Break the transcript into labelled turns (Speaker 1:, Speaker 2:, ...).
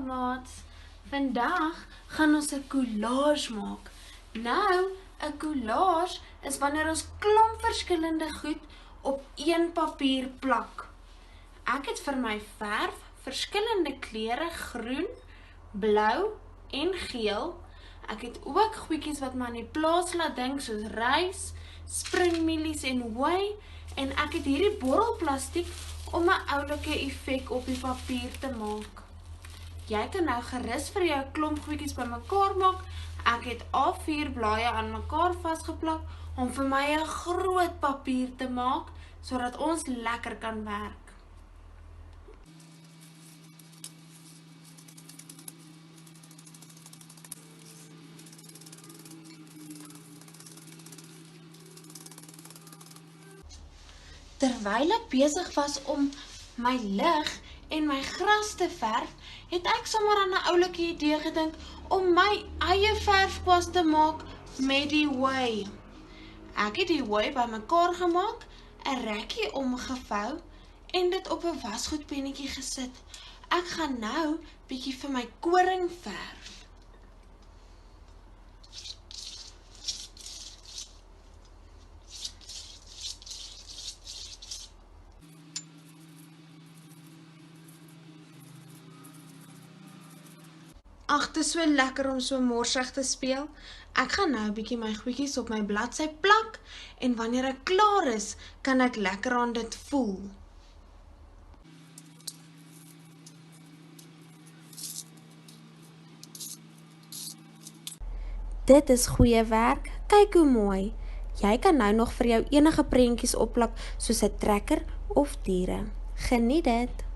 Speaker 1: maats. Vandag gaan ons 'n collage maak. Nou, 'n collage is wanneer ons klomp verskillende goed op een papier plak. Ek het vir my verf verskillende kleure groen, blou en geel. Ek het ook goedjies wat my aan die plaas laat dink soos rys, springmielies en hooi. En ek het hierdie borrelplastiek om 'n oulike effek op die papier te maak. Jy kan nou gerus vir jou 'n klomp goedjies bymekaar maak. Ek het A4 blaaie aan mekaar vasgeplak om vir my 'n groot papier te maak sodat ons lekker kan werk. Terwyl ek besig was om my lig en my gras te verf, het ek sommer aan 'n oulike idee gedink om my eie verfkwas te maak met die hooi. Ek het die hooi bymekaar gemaak, 'n rekkie omgevou en dit op 'n wasgoedpennetjie gesit. Ek gaan nou bietjie vir my koring verf. Ag, dit is so lekker om so morsig te speel. Ek gaan nou 'n bietjie my goedjies op my bladsy plak en wanneer ek klaar is, kan ek lekker aan dit voel. Dit is goeie werk. Kyk hoe mooi. Jy kan nou nog vir jou enige prentjies opplak soos 'n trekker of diere. Geniet dit.